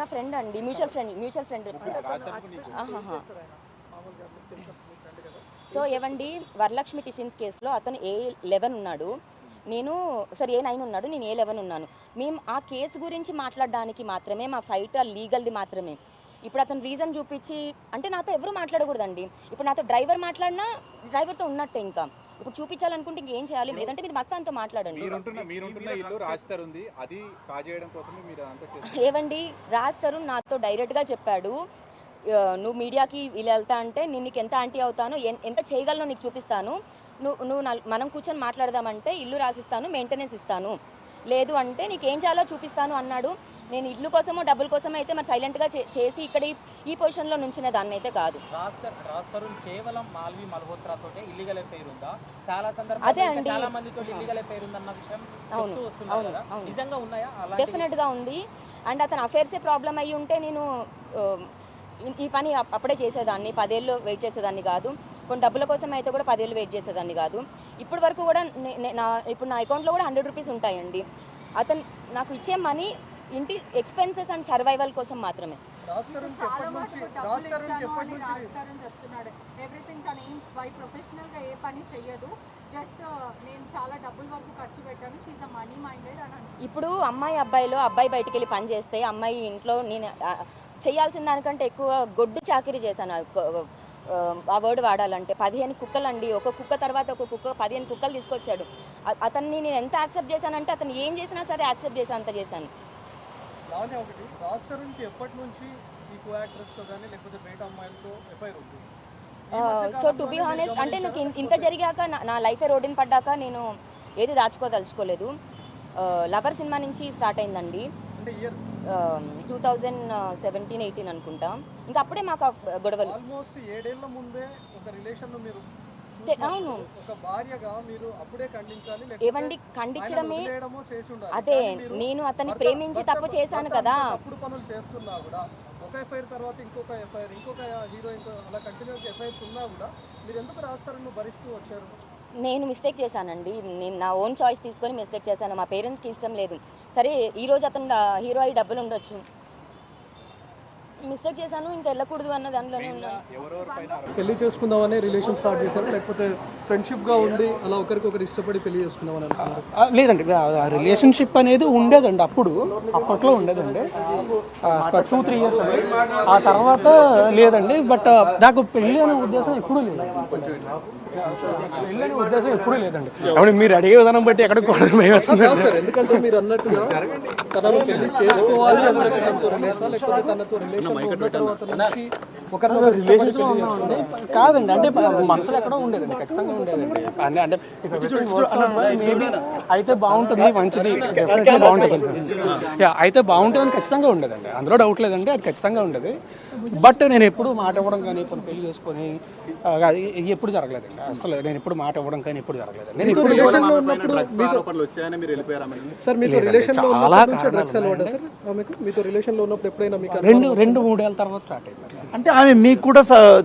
నా ఫ్రెండ్ అండి, mutual friend. So ఏవండి, వరలక్ష్మి టిఫిన్స్ కేసులో అతను A11 ఉన్నాడు, నేను A9 ఉన్నాడు, నేను A11 ఉన్నాను. మేము ఆ కేసు గురించి మాట్లాడడానికి మాత్రమే, మా ఫైట్ లీగల్ది మాత్రమే. ఇప్పుడు అతను రీజన్ చూపించి అంటే నాతో ఎవరు మాట్లాడకూడదండి. ఇప్పుడు నాతో డ్రైవర్ మాట్లాడినా డ్రైవర్తో ఉన్నట్టే. ఇంకా ఇప్పుడు చూపించాలనుకుంటే ఇంకేం చేయాలి? లేదంటే మీరు మస్తాన్తో మాట్లాడండి. ఏవండి, రాజ్ తరుణ్ నాతో డైరెక్ట్గా చెప్పాడు, నువ్వు మీడియాకి వీళ్ళు వెళ్తా అంటే నేను నీకు ఎంత ఆంటీ అవుతాను, ఎంత చేయగలను నీకు చూపిస్తాను, నువ్వు మనం కూర్చొని మాట్లాడదామంటే ఇల్లు రాసిస్తాను, మెయింటెనెన్స్ ఇస్తాను, లేదు అంటే నీకేం చేయాలో చూపిస్తాను అన్నాడు. నేను ఇల్లు కోసమో డబ్బుల కోసమో అయితే మరి సైలెంట్గా చేసి ఇక్కడ ఈ పొజిషన్లో నుంచునే దాన్ని అయితే కాదు. అదే అండి, అవును డెఫినెట్గా ఉంది. అండ్ అతను అఫేర్సే ప్రాబ్లం అయ్యి ఉంటే నేను ఈ పని అప్పుడే చేసేదాన్ని, 10 ఏళ్ళు వెయిట్ చేసేదాన్ని కాదు. కొన్ని డబ్బుల కోసం అయితే కూడా 10 ఏళ్ళు వెయిట్ చేసేదాన్ని కాదు. ఇప్పటి వరకు కూడా ఇప్పుడు నా అకౌంట్లో కూడా 100 రూపీస్ ఉంటాయండి. అతను నాకు ఇచ్చే మనీ ఇంటి ఎక్స్పెన్సెస్ అండ్ సర్వైవల్ కోసం మాత్రమే. ఇప్పుడు అమ్మాయి అబ్బాయి బయటికి వెళ్ళి పని చేస్తే అమ్మాయి ఇంట్లో నేను చేయాల్సిన దానికంటే ఎక్కువ గొడ్డు చాకరీ చేశాను. ఆ వర్డ్ వాడాలంటే 15 కుక్కలు అండి, ఒక కుక్క తర్వాత ఒక కుక్క 15 కుక్కలు తీసుకొచ్చాడు. అతన్ని నేను ఎంత యాక్సెప్ట్ చేశానంటే అతను ఏం చేసినా సరే యాక్సెప్ట్ చేసి అంత చేశాను. సో టు బీ హానెస్ట్ అంటే నాకు ఇంత జరిగాక నా లైఫే రోడ్డుని పడ్డాక నేను ఏది దాచుకోదలుచుకోలేదు. లవర్ సినిమా నుంచి స్టార్ట్ అయిందండి, 2017-18 అనుకుంటా. ఇంకా అప్పుడే మాకు గొడవలు. అవును ఏవండి, ఖండించడమే. అదే నేను అతన్ని ప్రేమించి తప్పు చేశాను కదా. నేను మిస్టేక్ చేశానండి, నేను నా ఓన్ చాయిస్ తీసుకొని మిస్టేక్ చేశాను. మా పేరెంట్స్కి ఇష్టం లేదు. సరే ఈరోజు అతను హీరో అయ్యి డబ్బులు ఉండొచ్చు, మిస్టేక్ చేశాను, ఇంకా వెళ్ళకూడదు అన్న దాంట్లోనే ఉన్నాను. పెళ్లి చేసుకుందామని రిలేషన్ స్టార్ట్ చేశారు, లేకపోతే ఫ్రెండ్షిప్గా ఉండి అలా ఒకరికొకరు ఇష్టపడి పెళ్లి చేసుకుందామని అనుకున్నారు? లేదండి, రిలేషన్షిప్ అనేది ఉండేదండి, అప్పట్లో ఉండేదండి, 2-3 ఇయర్స్ అండి. ఆ తర్వాత లేదండి. బట్ నాకు పెళ్ళి అనే ఉద్దేశం ఎప్పుడూ లేదండి. అవును, మీరు అడిగే విధానం బట్టి ఎక్కడ కూడా వస్తుంది. ఎందుకంటే మీరు అన్నట్టుగా తనను పెళ్లి చేసుకోవాలి లేకపోతే తనతో కాదండి, అంటే మనసులో ఎక్కడో ఉండేదండి, ఖచ్చితంగా ఉండేదండి. అంటే మేబీ అయితే బాగుంటుంది, మంచిది, బాగుంటుంది, అయితే బాగుంటుందని ఖచ్చితంగా ఉండేదండి, అందులో డౌట్ లేదండి, అది ఖచ్చితంగా ఉండేది. బట్ నేను ఎప్పుడు మాట ఇవ్వడం కానీ కొన్ని పెళ్లి చేసుకొని ఎప్పుడు జరగలేదండి. అసలు నేను ఎప్పుడు మాట ఇవ్వడం కానీ ఎప్పుడు జరగలేదండి. నేను ఇప్పుడు చాలా 2-3 ఏళ్ళ తర్వాత స్టార్ట్ అయింది. అంటే ఆమె మీకు కూడా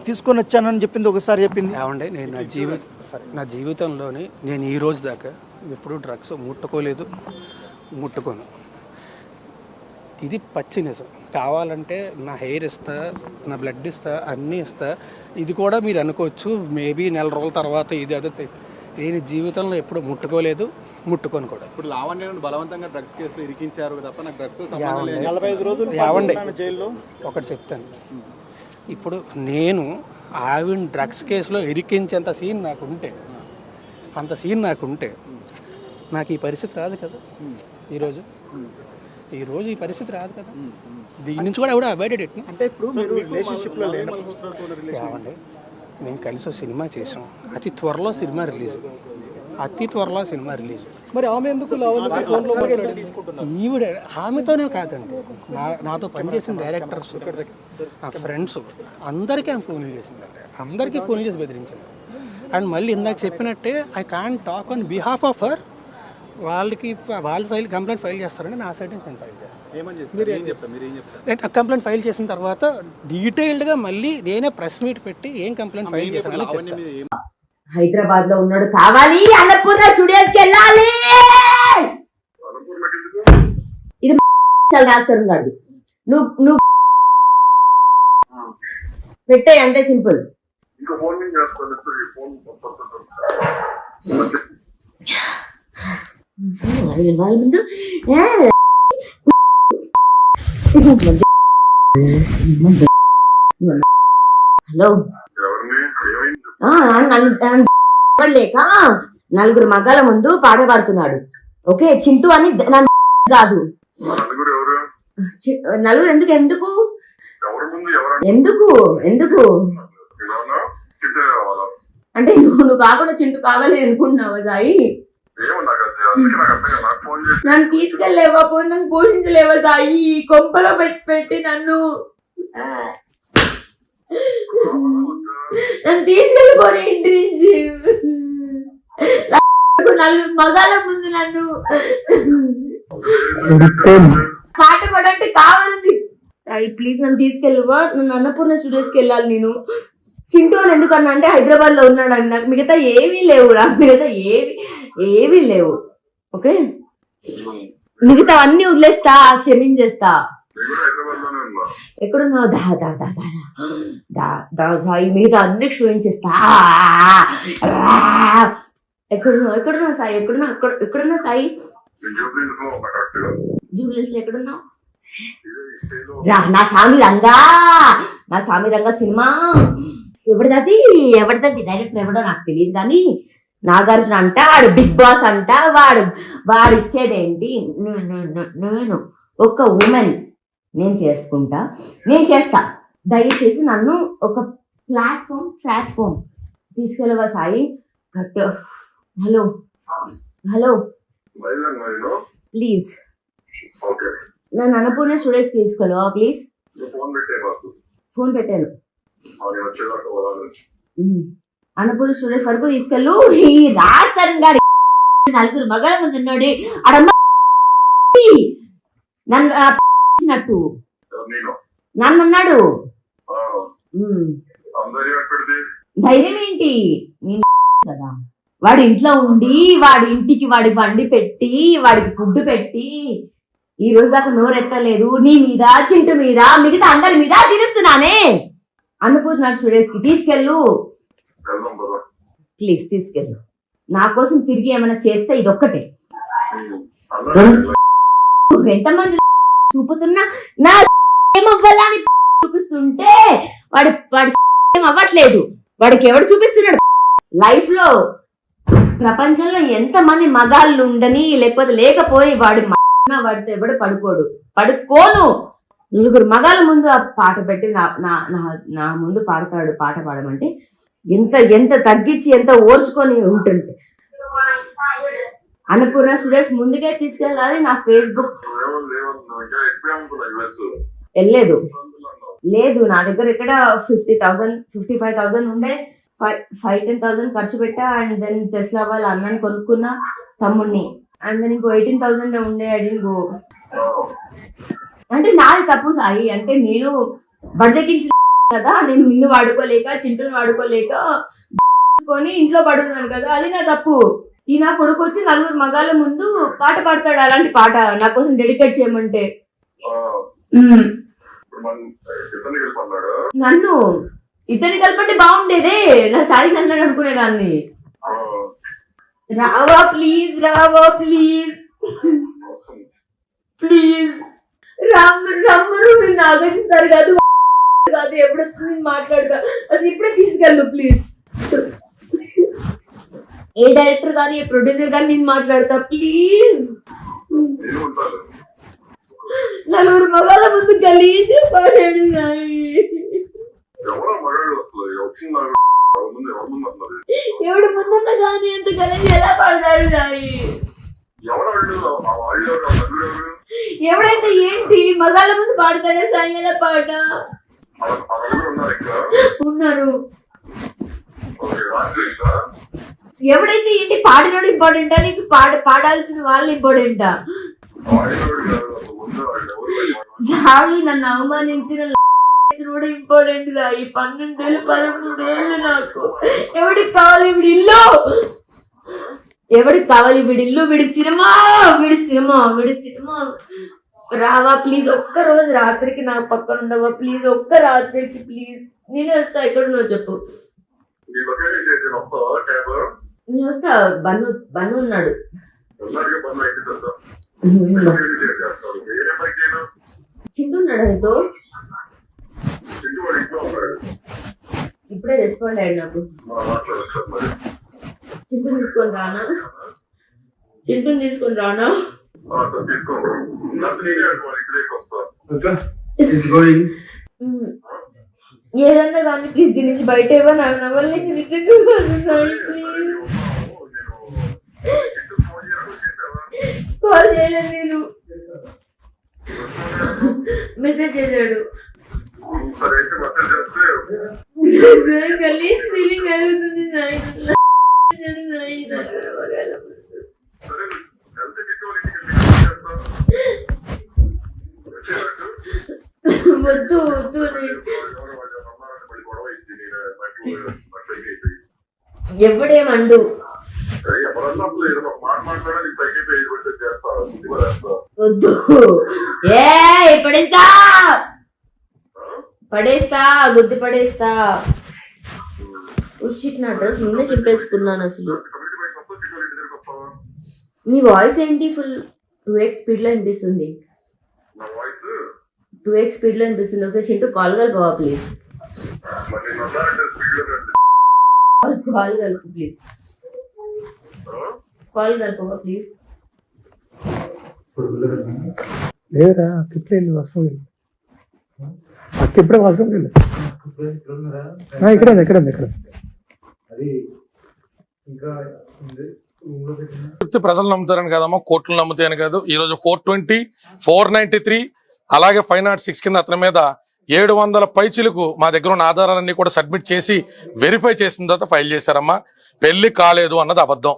తీసుకొని వచ్చానని చెప్పింది, ఒకసారి చెప్పింది. ఏమంటే నేను నా జీవితంలోని నేను ఈ రోజు దాకా ఎప్పుడు డ్రగ్స్ ముట్టుకోను. ఇది పచ్చి నిజం. కావాలంటే నా హెయిర్ ఇస్తా, నా బ్లడ్ ఇస్తా, అన్నీ ఇస్తా. ఇది కూడా మీరు అనుకోవచ్చు మేబీ 4 రోజుల తర్వాత ఇది అదే. నేను జీవితంలో ఎప్పుడు ముట్టుకోను కూడా. ఇప్పుడు లావణ్యను బలవంతంగా డ్రగ్స్ కేసులో ఇరికించారు తప్ప నాకు డ్రగ్స్ 45 రోజులు జైల్లో. ఒకటి చెప్తాను, ఇప్పుడు నేను ఆవిడ డ్రగ్స్ కేసులో ఇరికించేంత సీన్ నాకుంటే, నాకు ఈ పరిస్థితి రాదు కదా. ఈరోజు ఈ పరిస్థితి రాదు కదా. దీని నుంచి కూడా అవాయిడెడ్ ఎట్. అంటే ఇప్పుడు మీరు రిలేషన్షిప్లో ఏమండి, నేను కలిసి సినిమా చేసాం, అతి త్వరలో సినిమా రిలీజ్. మరి ఆమె ఎందుకు ఈవిడ ఆమెతోనే కాదండి, నాతో పనిచేసిన డైరెక్టర్స్, నా ఫ్రెండ్స్ అందరికీ ఆమె ఫోన్లు చేసిందండి, అందరికీ ఫోన్లు చేసి బెదిరించింది. అండ్ మళ్ళీ ఇందాక చెప్పినట్టే I can't talk on behalf of her. వాళ్ళు కంప్లైంట్ ఫైల్ చేస్తారండి, నా సైడ్ నుంచి నేను ఫైల్ చేస్తాను. కంప్లైంట్ ఫైల్ చేసిన తర్వాత డీటెయిల్డ్గా మళ్ళీ నేనే ప్రెస్ మీట్ పెట్టి ఏం కంప్లైంట్ ఫైల్ చేశాను. హైదరాబాద్ లో ఉన్నాడు, కావాలి అన్నపూర్ణ స్టూడియోస్కి వెళ్ళాలి. చాలా రాస్తారు కాదు నువ్వు పెట్టే అంతే సింపుల్. ఇంకా ఫోన్ నుంచి చేస్తాను ఫోన్ వాళ్ళ ముందు హలో లేక నలుగురు మగాల ముందు పాట పాడుతున్నాడు. ఓకే చింటూ అని నా కాదు. నలుగురు ఎందుకు ఎందుకు ఎందుకు ఎందుకు అంటే నువ్వు కాకుండా చింటూ కావాలి అనుకుంటున్నావా సాయి? నన్ను తీసుకెళ్ళలేవా? నన్ను పోషించలేవా సాయి? కొంపలో పెట్టి నన్ను తీసుకెళ్ళిపోయి ఇంటి నుంచి నలుగురు మగాల ముందు నన్ను పాట పాడంటే కావాలండి. ప్లీజ్ నన్ను తీసుకెళ్ళువా? నన్ను అన్నపూర్ణ స్టూడియోస్కి వెళ్ళాలి నేను. చింటూ అని ఎందుకన్నా అంటే హైదరాబాద్ లో ఉన్నాడు అని. నాకు మిగతా ఏమీ లేవు రా, మిగతా ఏవీ లేవు. ఓకే మిగతా అన్ని వదిలేస్తా, క్షమించేస్తా. ఎక్కడున్నావు? మిగతా అన్ని క్షమించేస్తా. ఎక్కడున్నావు సాయి? ఎక్కడున్నా సాయి? జూబ్లీస్ లో ఎక్కడున్నావు? నా స్వామి రంగా సినిమా ఎవరిది డైరెక్టర్ ఎవడో నాకు తెలియదు కానీ నాగార్జున అంట, వాడు బిగ్ బాస్ అంట. వాడు ఇచ్చేదేంటి? నేను ఒక ఉమెన్, నేను చేస్తా. దయచేసి నన్ను ఒక ప్లాట్ఫామ్ తీసుకెళ్ళవా సాయి? హలో ప్లీజ్ నన్ను అన్నపూర్ణ స్టూడియోస్కి తీసుకెళ్ళవా ప్లీజ్? ఫోన్ పెట్టాను. అన్నపూర్ణ స్టూడియోస్ వరకు తీసుకెళ్ళు. ఈ రాజన్ గారి నలుగురు మగల ముందు ఉన్నాడు అడమ్మ నన్ను అన్నాడు. ధైర్యం ఏంటి కదా? వాడి ఇంట్లో ఉండి వాడి ఇంటికి వాడి బండి పెట్టి వాడికి ఫుడ్ పెట్టి ఈ రోజు దాకా నోరెత్తలేదు. నీ మీద, చింటు మీద, మిగతా అందరి మీద తిరుస్తున్నానే. అన్నపూర్ణ స్టూడియోస్ కి తీసుకెళ్ళు ప్లీజ్, తీసుకెళ్ళు. నా కోసం తిరిగి ఏమైనా చేస్తే ఇదొక్కటే. ఎంతమంది చూపుతున్నా నా ఏమవ్వాలని చూపిస్తుంటే వాడు ఏం అవ్వట్లేదు. వాడికి ఎవడు చూపిస్తున్నాడు? లైఫ్ లో ప్రపంచంలో ఎంతమంది మగాళ్ళు ఉండని లేకపోతే లేకపోయి వాడితో ఎవడు పడుకోను. నలుగురు మగాళ్ళ ముందు ఆ పాట పెట్టి నా ముందు పాడతాడు. పాట పాడమంటే ఎంత తగ్గించి ఎంత ఓర్చుకొని ఉంటుంటే. అన్నపూర్ణ స్టూడియోస్ ముందుకే తీసుకెళ్ళాలి. నా ఫేస్బుక్ వెళ్ళలేదు. లేదు నా దగ్గర ఇక్కడ 50,000 55,000 ఉండే. 5-10,000 ఖర్చు పెట్టా. అండ్ దెన్ టెస్లా వాళ్ళ అన్నని కొనుక్కున్నా, తమ్ముడిని. అండ్ దెన్ ఇంకో 18,000 ఉండే. I didn't go. అంటే నాది తప్పు సాయి. అంటే నేను బద్దకించిన కదా, నేను నిన్ను వాడుకోలేక చింటూని వాడుకోలేక కొని ఇంట్లో పడుతున్నాను కదా, అది నా తప్పు. ఈ నా కొడుకు వచ్చి నలుగురు మగాళ్ళ ముందు పాట పాడతాడు. అలాంటి పాట నా కోసం డెడికేట్ చేయమంటే నన్ను ఇతని కలపంటే బాగుండేదే. నా సాయి నన్ను అనుకునేదాన్ని. రావా ప్లీజ్ రమ్మరు. నాగేస్తారు కాదు ఎప్పుడు నేను మాట్లాడతా. అది ఇప్పుడే తీసుకెళ్ళు ప్లీజ్. ఏ డైరెక్టర్ కానీ ఏ ప్రొడ్యూసర్ కానీ నేను మాట్లాడతా ప్లీజ్. నలుగురు మగాళ్ళ ముందు గలీజ్ పాడాడు నాయి. ఎవడు ముందున్నా కానీ ఎంత గలీజ్ ఎలా పాడతాడు నాయి? ఎవడైతే ఏంటి మగాళ్ళ ముందు పాడతాడే సాయి? ఎలా పాట ఉన్నారు? ఎవడైతే ఏంటి పాడినోడు ఇంపార్టెంటా నీకు? పాడాల్సిన వాళ్ళు ఇంపార్టెంటా? సాయి నన్ను అవమానించిన కూడా ఇంపార్టెంట్ గా. ఈ 12 ఏళ్ళు 13 ఏళ్ళు నాకు ఎవడికి కావాలి వీడి ఇల్లు? ఎవడికి కావాలి వీడి ఇల్లు? వీడి సినిమా రావా ప్లీజ్, ఒక్క రోజు రాత్రికి నా పక్కన ఉండవా ప్లీజ్, ఒక్క రాత్రికి ప్లీజ్. నేను వస్తా, ఎక్కడ నువ్వు చెప్పు. నీ లొకేషన్ చేసి వస్తావా క్యాబ్? నేను వస్తా. బన్ను ఉన్నాడు. అందరికీ బంద్ అయితే చేస్తావు. ఏ నెంబర్కి నేను చింటూ ఉన్నాడు నీతో. చింటూ వాడు ఇంట్లో ఉన్నాడు. ఇప్పుడే రెస్పాండ్ అయ్యాడు నాకు. మాట్లాడచ్చు మరి. చింటూని తీసుకొని రానా? చింటూని తీసుకొని రానా? తీసుకోండి. నాకు నేనే వాళ్ళ ఇంటికి వస్తా. ఏదన్నా కానీ ప్లీజ్ దీని నుంచి బయట ఇవ్వ. నాకు నవ్వలేదు నిజంగా. కాల్ చేయలేదు నేను. మెసేజ్ చేశాడు. సరే అయితే మెసేజ్ చేస్తే గలీజ్ ఫీలింగ్ కలుగుతుంది. సరే వెళ్తే చింటూ వాళ్ళ ఇంటికి వెళ్ళి వద్దు వద్దు. ఎవడేమండు. వద్దు. పడేస్తా పడేస్తా, బుద్ధి పడేస్తా. నా డ్రెస్ నిన్నే చింపేసుకున్నాను అసలు. నీ వాయిస్ ఏంటి ఫుల్ 2x స్పీడ్ లో వినిపిస్తుంది. 2x స్పీడ్ లో వినిపిస్తుంది. ఒకసారి చింటూ కాల్ కలుపువా ప్లీజ్. కాల్ కలుపు ప్లీజ్. కాల్ కలుపువా ప్లీజ్. లేదురా అక్కిప్పుడే వెళ్ళి వాష్రూమ్ వెళ్ళి అక్కిప్పుడే వాష్రూమ్కి వెళ్ళి ఇక్కడ ఇక్కడ ప్రజలు నమ్ముతారని కదమ్మా, కోర్టులు నమ్ముతాయని కాదు. ఈ రోజు 420, 493 అలాగే 506 కింద అతని మీద 700 పైచిలకు మా దగ్గర ఉన్న ఆధారాలన్నీ కూడా సబ్మిట్ చేసి వెరిఫై చేసిన తర్వాత ఫైల్ చేశారమ్మా. పెళ్లి కాలేదు అన్నది అబద్ధం.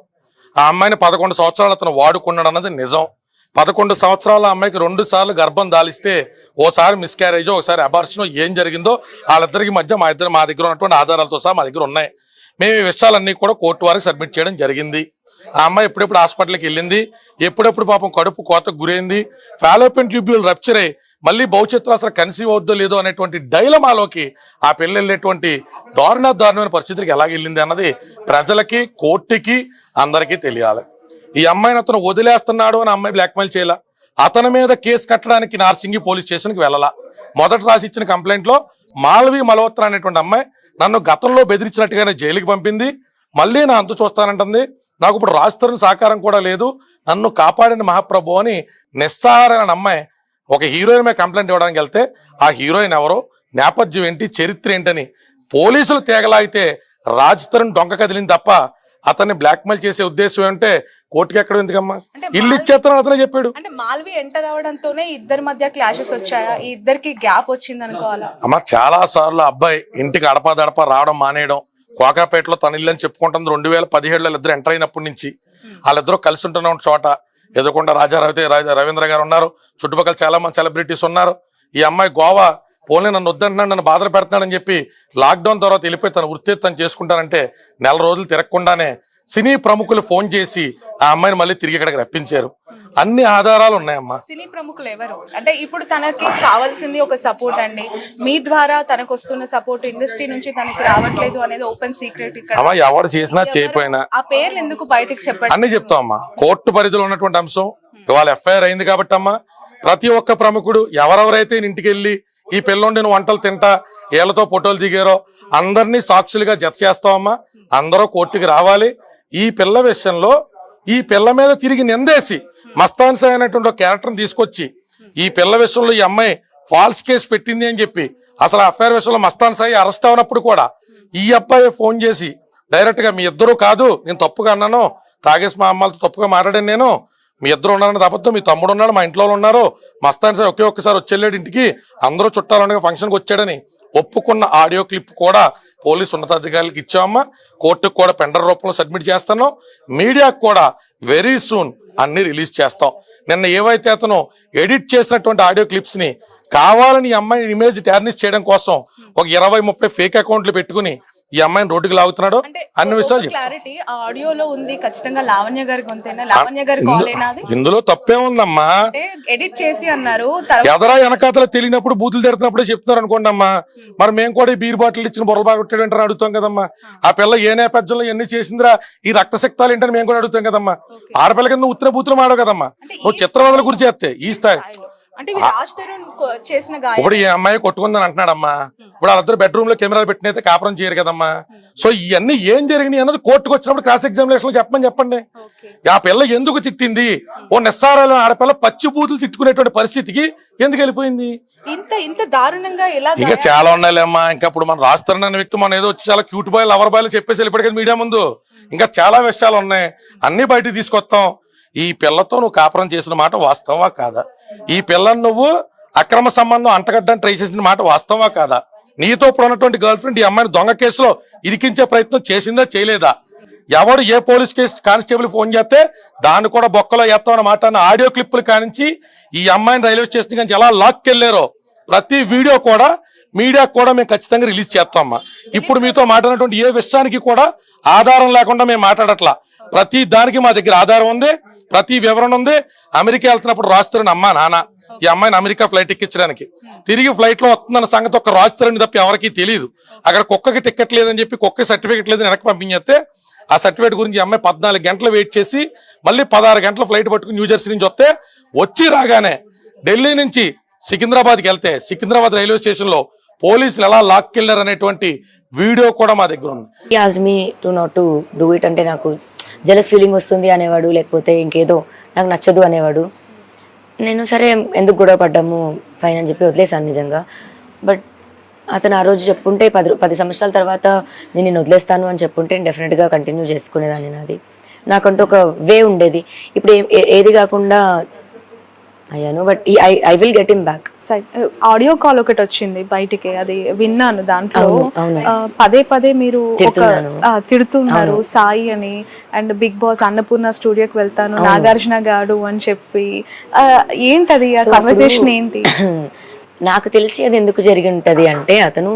ఆ అమ్మాయిని 11 సంవత్సరాలు అతను వాడుకున్నాడు అన్నది నిజం. 11 సంవత్సరాల అమ్మాయికి 2 సార్లు గర్భం దాలిస్తే ఓసారి మిస్క్యారేజ్, ఒకసారి అబార్షన్, ఏం జరిగిందో వాళ్ళిద్దరికి మధ్య మా దగ్గర ఉన్నటువంటి ఆధారాలతో సహా మా దగ్గర ఉన్నాయి. మేము ఈ విషయాలన్నీ కూడా కోర్టు వారికి సబ్మిట్ చేయడం జరిగింది. ఆ అమ్మాయి ఎప్పుడెప్పుడు హాస్పిటల్కి వెళ్ళింది, ఎప్పుడెప్పుడు పాపం కడుపు కోతకు గురైంది, ఫాలోపియన్ ట్యూబ్యూల్ రప్చర్ అయ్యి మళ్ళీ భవిష్యత్తులో అసలు కన్సీవ్ అవుద్దో లేదో అనేటువంటి డైలమాలోకి ఆ పెళ్లి వెళ్ళేటువంటి దారుణమైన పరిస్థితికి ఎలా వెళ్ళింది అన్నది ప్రజలకి, కోర్టుకి, అందరికీ తెలియాలి. ఈ అమ్మాయిని అతను వదిలేస్తున్నాడు అని అమ్మాయి బ్లాక్మెయిల్ చేయాల. అతని మీద కేసు కట్టడానికి నార్సింగి పోలీస్ స్టేషన్కి వెళ్ళాల. మొదట రాసి ఇచ్చిన కంప్లైంట్ లో మాల్వి మల్హోత్రా అనేటువంటి అమ్మాయి నన్ను గతంలో బెదిరించినట్టుగానే జైలుకి పంపింది, మళ్ళీ నా అంతు చూస్తానంటుంది, నాకు ఇప్పుడు రాజుతరణ సహకారం కూడా లేదు, నన్ను కాపాడిన మహాప్రభు అని నిస్సహారైన అమ్మాయి ఒక హీరోయిన్ మీద కంప్లైంట్ ఇవ్వడానికి వెళ్తే ఆ హీరోయిన్ ఎవరో, నేపథ్యం ఏంటి, చరిత్ర ఏంటని పోలీసులు తేగలాగితే రాజుతరణ డొంక కదిలింది తప్ప అతన్ని బ్లాక్మెయిల్ చేసే ఉద్దేశం ఏంటంటే కోర్టుకి ఎక్కడ ఎందుకమ్మా, ఇల్లు ఇచ్చేస్తాను అతనే చెప్పాడు. అంటే మాల్వి ఎంటర్ అవడంతోనే ఇద్దరి మధ్య క్లాషెస్ వచ్చాయా? ఈ ఇద్దరికి గ్యాప్ వచ్చింది అనుకోవాలా? అమ్మ చాలా సార్లు అబ్బాయి ఇంటికి అడపదడప రావడం మానేయడం, కోకాపేటలో తన ఇల్లు అని చెప్పుకుంటుంది. 2017లో ఇద్దరు ఎంటర్ అయినప్పటి నుంచి వాళ్ళిద్దరూ కలిసి ఉంటున్న చోట ఎదుర్కొండ రవీంద్ర గారు ఉన్నారు, చుట్టుపక్కల చాలా మంది సెలబ్రిటీస్ ఉన్నారు. ఈ అమ్మాయి గోవా పోలే నన్ను వద్దంటున్నాడు, నన్ను బాధలు పెడుతున్నాడని చెప్పి లాక్డౌన్ తర్వాత వెళ్ళిపోయి తన వృత్తి తను చేసుకుంటానంటే 4 రోజులు తిరగకుండానే సినీ ప్రముఖులు ఫోన్ చేసి ఆ అమ్మాయిని మళ్ళీ తిరిగి ఇక్కడికి రప్పించారు. అన్ని ఆధారాలు ఉన్నాయమ్మా. సినీ ప్రముఖులు ఎవరు అంటే ఇప్పుడు తనకి కావాల్సింది ఒక సపోర్ట్ అండి. మీ ద్వారా తనకు వస్తున్న సపోర్ట్ ఇండస్ట్రీ నుంచి తనకి రావట్లేదు అనేది ఓపెన్ సీక్రెట్. ఇక్కడ ఎవరు చేసినా చేయపోయినా ఆ పేర్లు ఎందుకు బయటకు చెప్పండి అన్ని చెప్తామమ్మా. కోర్టు పరిధిలో ఉన్నటువంటి అంశం ఇవాళ ఎఫ్ఐఆర్ అయింది కాబట్టి అమ్మా, ప్రతి ఒక్క ప్రముఖుడు ఎవరెవరైతే ఇంటికి వెళ్ళి ఈ పిల్లోండిని వంటలు తింటా ఏళ్లతో ఫోటోలు దిగారో అందరినీ సాక్షులుగా జత చేస్తామమ్మా. అందరూ కోర్టుకి రావాలి. ఈ పిల్ల విషయంలో ఈ పిల్ల మీద తిరిగి నిందేసి మస్తాన్ సాయి అనేటువంటి ఒక క్యారెక్టర్ని తీసుకొచ్చి ఈ పిల్ల విషయంలో ఈ అమ్మాయి ఫాల్స్ కేసు పెట్టింది అని చెప్పి అసలు అఫైర్ విషయంలో మస్తాన్ సాయి అరెస్ట్ అవునప్పుడు కూడా ఈ అబ్బాయి ఫోన్ చేసి డైరెక్ట్ గా మీ ఇద్దరు కాదు, నేను తప్పుగా అన్నాను, తాగేసి మా అమ్మాలతో తప్పుగా మాట్లాడాను, నేను మీ ఇద్దరు ఉన్నారని తప్పదు, మీ తమ్ముడు ఉన్నాడు, మా ఇంట్లో ఉన్నారు, మస్తాన్ సాయి ఒకే ఒక్కసారి వచ్చేళ్ళాడు ఇంటికి, అందరూ చుట్టాలు ఫంక్షన్కి వచ్చాడని ఒప్పుకున్న ఆడియో క్లిప్ కూడా పోలీసు ఉన్నతాధికారులకు ఇచ్చామమ్మా. కోర్టుకు కూడా పెండర్ రూపంలో సబ్మిట్ చేస్తాను. మీడియాకు కూడా వెరీ సూన్ అన్ని రిలీజ్ చేస్తాం. నిన్న ఏవైతే అతను ఎడిట్ చేసినటువంటి ఆడియో క్లిప్స్ ని కావాలని అమ్మాయి ఇమేజ్ టార్నిష్ చేయడం కోసం ఒక 20-30 ఫేక్ అకౌంట్లు పెట్టుకుని ఈ అమ్మాయిని రోడ్డుకి లాగుతున్నాడో అన్ని విషయాలు చెప్తాను. క్లారిటీ ఆడియోలో ఉంది ఖచ్చితంగా లావణ్య గారి గొంతేనా, లావణ్య గారి కాల్ అయినది ఇందులో తప్పేముందమ్మా? ఎడిట్ చేసి అన్నారు. ఎదరా వెనకాతల తెలియనప్పుడు బూతులు తిడుతున్నప్పుడే చెప్తున్నారు అనుకోండి అమ్మా. మరి మేము కూడా ఈ బీర్ బాటిల్ ఇచ్చిన బుర్రలు బాగొట్టాడంటారని అడుగుతాం కదమ్మా. ఆ పిల్ల ఏ నేపథ్యంలో ఎన్ని చేసిందిరా, ఈ రక్తశక్తాలు ఏంటని మేము కూడా అడుగుతాం కదమ్మా. ఆడపిల్ల కింద ఉత్తర బూతులు మాడవు కదమ్మా. నువ్వు చిత్రవదల గురించి చేస్తే ఈ స్థాయి అంటే రాజ్ తరుణ్ చేసిన గాయం ఇప్పుడు ఈ అమ్మాయి కొట్టుకుందని అంటున్నాడమ్మా. ఇప్పుడు వాళ్ళిద్దరు బెడ్రూమ్ లో కెమెరాలు పెట్టినైతే కాపురం చేయరు కదమ్మా. సో ఇవన్నీ ఏం జరిగినాయి అన్నది కోర్టుకు వచ్చినప్పుడు క్రాస్ ఎగ్జామినేషన్ లో చెప్పండి. ఆ పిల్ల ఎందుకు తిట్టింది, ఓ నిస్సారాలు ఆడపిల్ల పచ్చి బూతులు తిట్టుకునేటువంటి పరిస్థితికి ఎందుకు వెళ్ళిపోయింది? ఇంత దారుణంగా ఎలా ఇక చాలా ఉండాలమ్మా. ఇంకా ఇప్పుడు మనం రాస్తారన్న వ్యక్తి మనం ఏదో వచ్చి చాలా క్యూట్ బాయ్ లవర్ బాయ్ చెప్పేసి వెళ్ళిపోయి కదా మీడియా ముందు. ఇంకా చాలా విషయాలు ఉన్నాయి, అన్ని బయటకు తీసుకొస్తాం. ఈ పిల్లతో నువ్వు కాపురం చేసిన మాట వాస్తవా కాదా? ఈ పిల్లని నువ్వు అక్రమ సంబంధం అంటగడ్డానికి ట్రై చేసిన మాట వాస్తవా కాదా? నీతో ఇప్పుడు ఉన్నటువంటి గర్ల్ ఫ్రెండ్ ఈ అమ్మాయిని దొంగ కేసులో ఇరికించే ప్రయత్నం చేసిందా చేయలేదా? ఎవరు ఏ పోలీస్ కేసు కానిస్టేబుల్ ఫోన్ చేస్తే దాన్ని కూడా బొక్కలో ఎత్తామన్న మాట అన్న ఆడియో క్లిప్పులు కానించి ఈ అమ్మాయిని రైల్వే స్టేషన్ నుంచి ఎలా లాక్కెళ్లారో ప్రతి వీడియో కూడా మీడియా కూడా మేము ఖచ్చితంగా రిలీజ్ చేస్తామమ్మా. ఇప్పుడు మీతో మాట్లాడినటువంటి ఏ విషయానికి కూడా ఆధారం లేకుండా మేము మాట్లాడట్లా. ప్రతి దానికి మా దగ్గర ఆధారం ఉంది, ప్రతి వివరణ ఉంది. అమెరికా వెళ్తున్నప్పుడు రాస్తారని అమ్మా నాన్న ఈ అమ్మాయిని అమెరికా ఫ్లైట్ ఎక్కించడానికి తిరిగి ఫ్లైట్ లో వస్తుందన్న సంగతి ఒక రాస్తారని తప్ప ఎవరికి తెలియదు. అక్కడ కుక్కకి టికెట్ లేదని చెప్పి కుక్క సర్టిఫికెట్ లేదని వెనక్కి పంపించేస్తే ఆ సర్టిఫికేట్ గురించి ఈ అమ్మాయి 14 గంటలు వెయిట్ చేసి మళ్ళీ 16 గంటల ఫ్లైట్ పట్టుకుని న్యూజెర్సీ నుంచి వస్తే వచ్చి రాగానే ఢిల్లీ నుంచి సికింద్రాబాద్కి వెళ్తే సికింద్రాబాద్ రైల్వే స్టేషన్ లో పోలీసులు ఎలా లాక్కెళ్లారు అనేటువంటి వీడియో కూడా మా దగ్గర ఉంది. He asked me to not to do it అంటే నాకు జెలస్ ఫీలింగ్ వస్తుంది అనేవాడు, లేకపోతే ఇంకేదో నాకు నచ్చదు అనేవాడు. నేను సరే ఎందుకు గొడవ పడ్డాము ఫైన్ అని చెప్పి వదిలేసాను నిజంగా. బట్ అతను ఆ రోజు చెప్పుంటే 10 సంవత్సరాల తర్వాత నేను వదిలేస్తాను అని చెప్పుంటే డెఫినెట్గా కంటిన్యూ చేసుకునేదాన్ని. నాది నాకంటూ ఒక వే ఉండేది. ఇప్పుడు ఏది కాకుండా అయ్యాను. But I will get him back. Audio call ఒకటి వచ్చింది బయటికి, అది విన్నాను. దాంట్లో పదే మీరు తిడుతున్నారు సాయి అని, అండ్ బిగ్ బాస్ అన్నపూర్ణ స్టూడియోకి వెళ్తాను నాగార్జున గాడు అని చెప్పి. ఏంటది ఆ కన్వర్సేషన్ ఏంటి? నాకు తెలిసి అది ఎందుకు జరిగి ఉంటది అంటే, అతను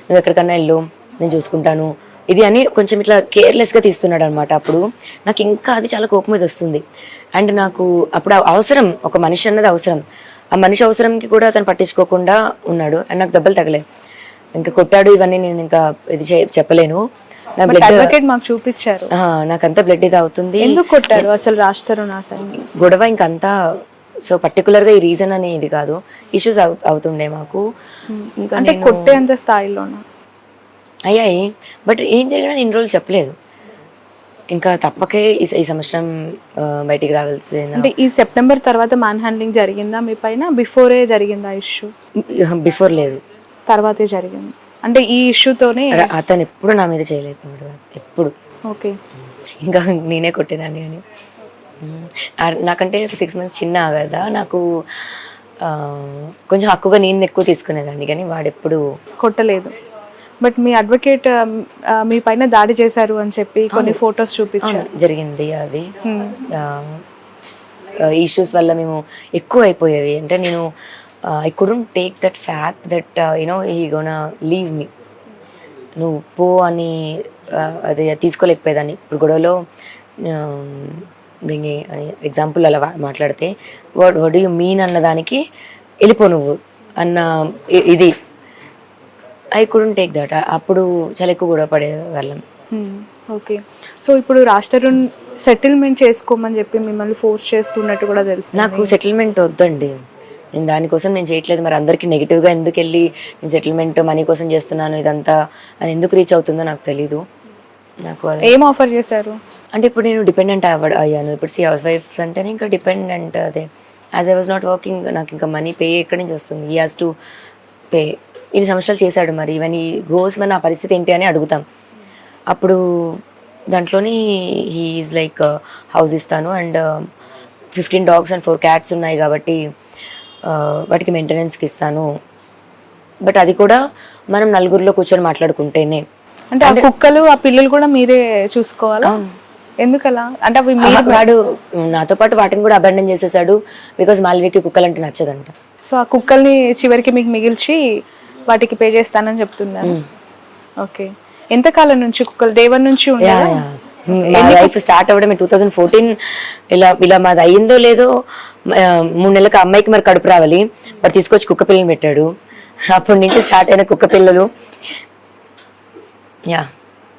నువ్వు ఎక్కడికన్నా వెళ్ళు నేను చూసుకుంటాను ఇది అని కొంచెం ఇట్లా కేర్లెస్గా తీస్తున్నాడు అనమాట. అప్పుడు నాకు ఇంకా అది చాలా కోపం మీద వస్తుంది. అండ్ నాకు అప్పుడు అవసరం, ఒక మనిషి అన్నది అవసరం. ఆ మనిషి అవసరంకి కూడా అతను పట్టించుకోకుండా ఉన్నాడు. అండ్ నాకు దెబ్బలు తగలే, ఇంకా కొట్టాడు. ఇవన్నీ నేను ఇంకా ఇది చెప్పలేను. నా బ్లడ్ మాకు చూపించారు, నాకంతా బ్లడ్ ఇది అవుతుంది. ఎందుకు కొట్టారు అసలు రాస్తారు నా గొడవ ఇంకంతా. సో పర్టికులర్గా ఈ రీజన్ అని ఇది కాదు, ఇష్యూస్ అవుతుండే మాకు. ఇంకా కొట్టే అంత స్థాయిలోనా అయ్యాయి. బట్ ఏం జరిగినా నేను రోజులు చెప్పలేదు. ఇంకా తప్పకే ఈ సంవత్సరం బయటికి రావాల్సింది. అంటే ఈ సెప్టెంబర్ తర్వాత మ్యాన్ హ్యాండ్లింగ్ జరిగిందా మీ పైన? బిఫోరే జరిగిందా ఇష్యూ? బిఫోర్ లేదు, తర్వాతే జరిగింది. అంటే ఈ ఇష్యూతోనే అతను ఎప్పుడు నా మీద చేయలేదు ఎప్పుడు. ఓకే, ఇంకా నేనే కొట్టేదాన్ని. కానీ నాకంటే 6 months చిన్న కదా, నాకు కొంచెం హక్కుగా నేను ఎక్కువ తీసుకునేదాన్ని. కానీ వాడెప్పుడు కొట్టలేదు. బట్ మీ అడ్వకేట్ మీ పైన దాడి చేశారు అని చెప్పి కొన్ని ఫొటోస్ చూపించారు. జరిగింది అది. ఇష్యూస్ వల్ల మేము ఎక్కువ అయిపోయేవి. అంటే నేను I couldn't take that fact that you know he gonna leave me, నువ్వు పో అని అది తీసుకోలేకపోయేదాన్ని. ఇప్పుడు గొడవలో దీన్ని ఎగ్జాంపుల్ అలా మాట్లాడితే వాట్ డూ యూ మీన్ అన్నదానికి వెళ్ళిపో నువ్వు అన్న ఇది ఐ కుడెంట్ టేక్ దట్. అప్పుడు చాలా ఎక్కువ గొడవ పడేవాళ్ళం. ఓకే, సో ఇప్పుడు రాజ్ తరుణ్ సెటిల్మెంట్ చేసుకోమని చెప్పి మిమ్మల్ని ఫోర్స్ చేస్తున్నట్టు కూడా తెలుసు. నాకు సెటిల్మెంట్ వద్దండి, నేను దానికోసం నేను చేయట్లేదు. మరి అందరికీ నెగిటివ్గా ఎందుకు వెళ్ళి నేను సెటిల్మెంట్ మనీ కోసం చేస్తున్నాను ఇదంతా అని ఎందుకు రీచ్ అవుతుందో నాకు తెలీదు. నాకు ఏం ఆఫర్ చేశారు అంటే, ఇప్పుడు నేను డిపెండెంట్ అయ్యాను. ఇప్పుడు హౌస్ వైఫ్స్ అంటేనే ఇంకా డిపెండెంట్. అదే as I was not working, నాకు ఇంకా మనీ పే ఎక్కడి నుంచి వస్తుంది? He has to pay. ఇన్ని సంవత్సరాలు చేశాడు, మరి ఇవన్నీ గోస్ మరి నా పరిస్థితి ఏంటి అని అడుగుతాం. అప్పుడు దాంట్లోని హీ ఈజ్ లైక్ హౌస్ ఇస్తాను అండ్ 15 dogs and 4 cats ఉన్నాయి కాబట్టి వాటికి మెయింటెనెన్స్కి ఇస్తాను. బట్ అది కూడా మనం నలుగురిలో కూర్చొని మాట్లాడుకుంటేనే. అంటే ఆ కుక్కలు ఆ పిల్లలు కూడా మీరే చూసుకోవాలా? ఎందుకలా? అంటే అవి వాడు నాతో పాటు వాటిని కూడా అబాండన్ చేసేసాడు. బికాజ్ మాల్వికి కుక్కలు అంటే నచ్చదంట. సో ఆ కుక్కల్ని చివరికి మీకు మిగిల్చి వాటికి పే చేస్తానని చెప్తున్నారు. ఓకే, ఎంతకాలం నుంచి కుక్కలు దేవన్ నుంచి ఉండేదా? మా లైఫ్ స్టార్ట్ అవ్వడం 2014 ఇలా మాది అయ్యిందో లేదో 3 నెలలకు అమ్మాయికి మరి కడుపు రావాలి, మరి తీసుకొచ్చి కుక్క పిల్లలు పెట్టాడు. అప్పటి నుంచి స్టార్ట్ అయిన కుక్క పిల్లలు. యా